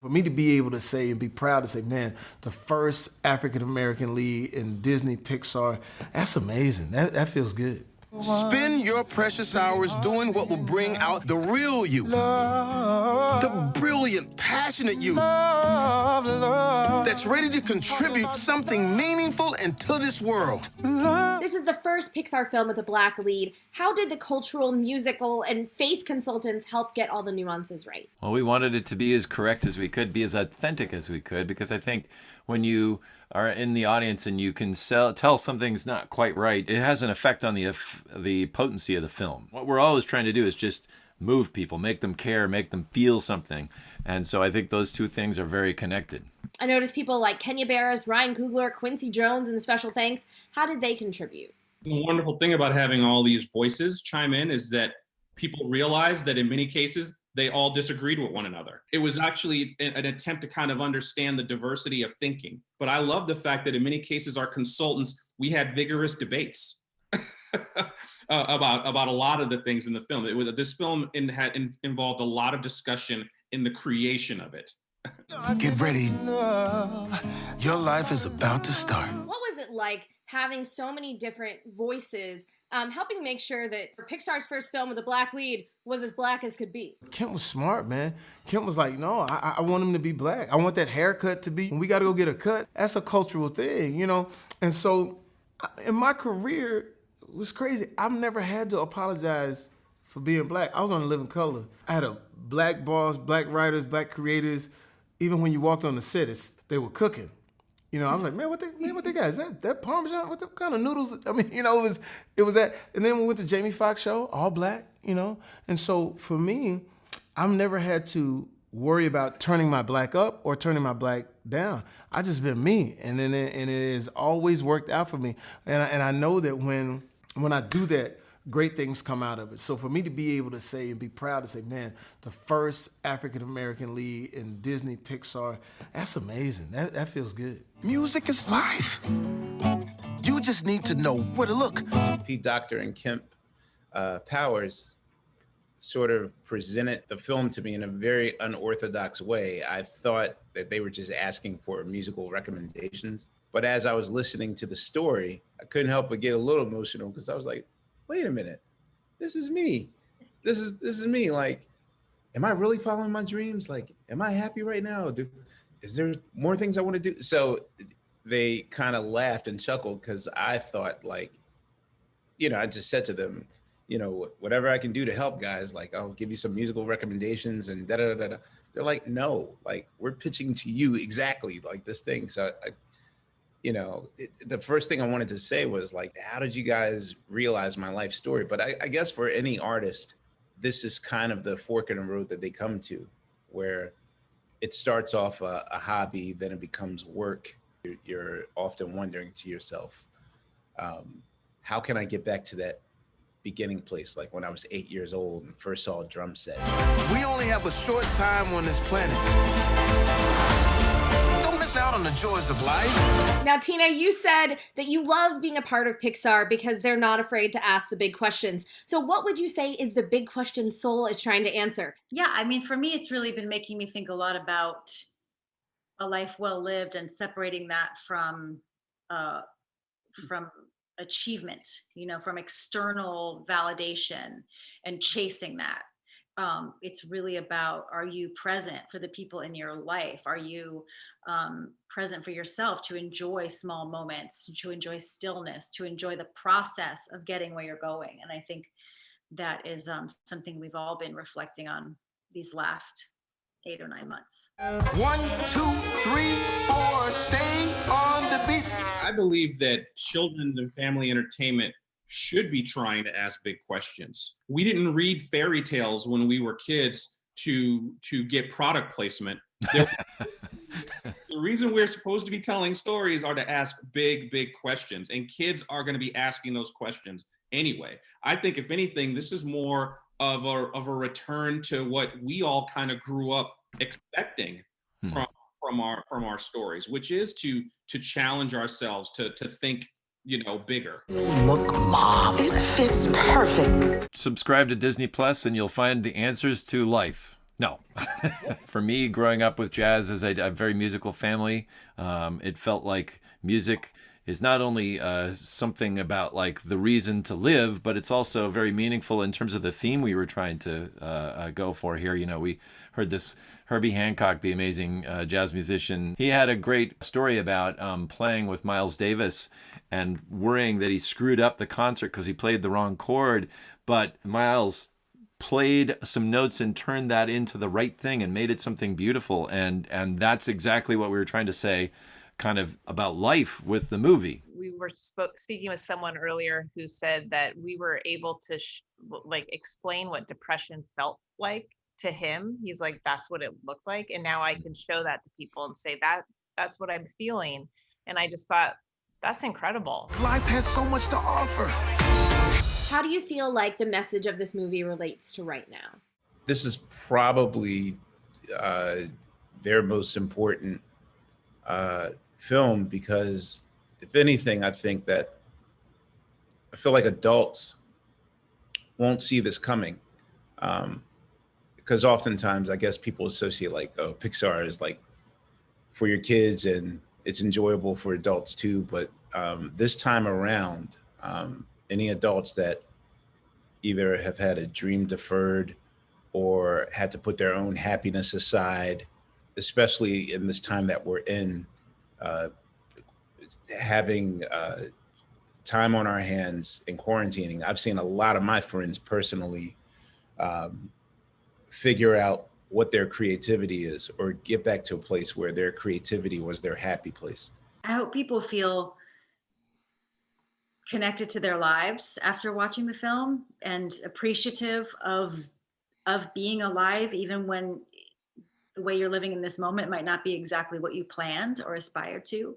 For me to be able to say and be proud to say, man, the first African-American lead in Disney Pixar, that's amazing. That feels good. Spend your precious hours doing what will bring out the real you. The brilliant, passionate you. That's ready to contribute something meaningful into this world. This is the first Pixar film with a Black lead. How did the cultural, musical, and faith consultants help get all the nuances right? Well, we wanted it to be as correct as we could, be as authentic as we could, because I think when you are in the audience and you can tell something's not quite right, it has an effect on the potency of the film. What we're always trying to do is just move people, make them care, make them feel something. And so I think those two things are very connected. I noticed people like Kenya Barris, Ryan Coogler, Quincy Jones, and special thanks. How did they contribute? The wonderful thing about having all these voices chime in is that people realize that in many cases, they all disagreed with one another. It was actually an attempt to kind of understand the diversity of thinking. But I love the fact that in many cases, our consultants, we had vigorous debates about a lot of the things in the film. This film involved a lot of discussion in the creation of it. Get ready. Your life is about to start. What was it like having so many different voices, helping make sure that Pixar's first film with a Black lead was as Black as could be? Kemp was smart, man. Kemp was like, no, I want him to be Black. I want that haircut to be, when we got to go get a cut, that's a cultural thing, you know? And so in my career, it was crazy. I've never had to apologize for being Black. I was on Living Color. I had a Black boss, Black writers, Black creators. Even when you walked on the set, they were cooking. You know, I was like, man, what they got? Is that Parmesan? What kind of noodles? I mean, you know, it was that. And then we went to Jamie Foxx Show, all Black, you know? And so for me, I've never had to worry about turning my Black up or turning my Black down. I just been me, and it has always worked out for me. And I know that when I do that, great things come out of it. So for me to be able to say and be proud to say, man, the first African-American lead in Disney Pixar, that's amazing. That feels good. Music is life. You just need to know where to look. Pete Docter and Kemp Powers sort of presented the film to me in a very unorthodox way. I thought that they were just asking for musical recommendations. But as I was listening to the story, I couldn't help but get a little emotional because I was like, wait a minute, this is me. This is me. Like, am I really following my dreams? Like, am I happy right now? Is there more things I want to do? So they kind of laughed and chuckled because I thought, like, you know, I just said to them, you know, whatever I can do to help guys, like, I'll give you some musical recommendations and da-da-da-da. They're like, no, like, we're pitching to you exactly like this thing. So you know, the first thing I wanted to say was like, how did you guys realize my life story? But I guess for any artist, this is kind of the fork in the road that they come to, where it starts off a hobby, then it becomes work. You're often wondering to yourself, how can I get back to that beginning place, like when I was 8 years old and first saw a drum set? We only have a short time on this planet. Don't miss out on the joys of life. Now, Tina, you said that you love being a part of Pixar because they're not afraid to ask the big questions. So what would you say is the big question Soul is trying to answer? Yeah, I mean, for me, it's really been making me think a lot about a life well lived and separating that from achievement, you know, from external validation and chasing that. It's really about, are you present for the people in your life? Are you present for yourself to enjoy small moments, to enjoy stillness, to enjoy the process of getting where you're going? And I think that is something we've all been reflecting on these last 8 or 9 months. 1, 2, 3, 4, stay on the beat. I believe that children and family entertainment should be trying to ask big questions. We didn't read fairy tales when we were kids to get product placement. The reason we're supposed to be telling stories are to ask big questions, and kids are going to be asking those questions anyway. I think if anything, this is more of a return to what we all kind of grew up expecting from our stories, which is to challenge ourselves, to think, you know, bigger. Look, Mom, it fits perfect. Subscribe to Disney Plus and you'll find the answers to life. No. For me, growing up with jazz as a very musical family, it felt like music is not only something about like the reason to live, but it's also very meaningful in terms of the theme we were trying to go for here. You know, we heard this Herbie Hancock, the amazing jazz musician. He had a great story about playing with Miles Davis and worrying that he screwed up the concert because he played the wrong chord. But Miles played some notes and turned that into the right thing and made it something beautiful. And that's exactly what we were trying to say kind of about life with the movie. We were speaking with someone earlier who said that we were able to like explain what depression felt like to him. He's like, that's what it looked like. And now I can show that to people and say that's what I'm feeling. And I just thought, that's incredible. Life has so much to offer. How do you feel like the message of this movie relates to right now? This is probably their most important film, because if anything, I feel like adults won't see this coming, because oftentimes I guess people associate like, oh, Pixar is like for your kids and it's enjoyable for adults too. But this time around, any adults that either have had a dream deferred or had to put their own happiness aside, especially in this time that we're in, having time on our hands and quarantining. I've seen a lot of my friends personally figure out what their creativity is, or get back to a place where their creativity was their happy place. I hope people feel connected to their lives after watching the film and appreciative of being alive, even when the way you're living in this moment might not be exactly what you planned or aspired to.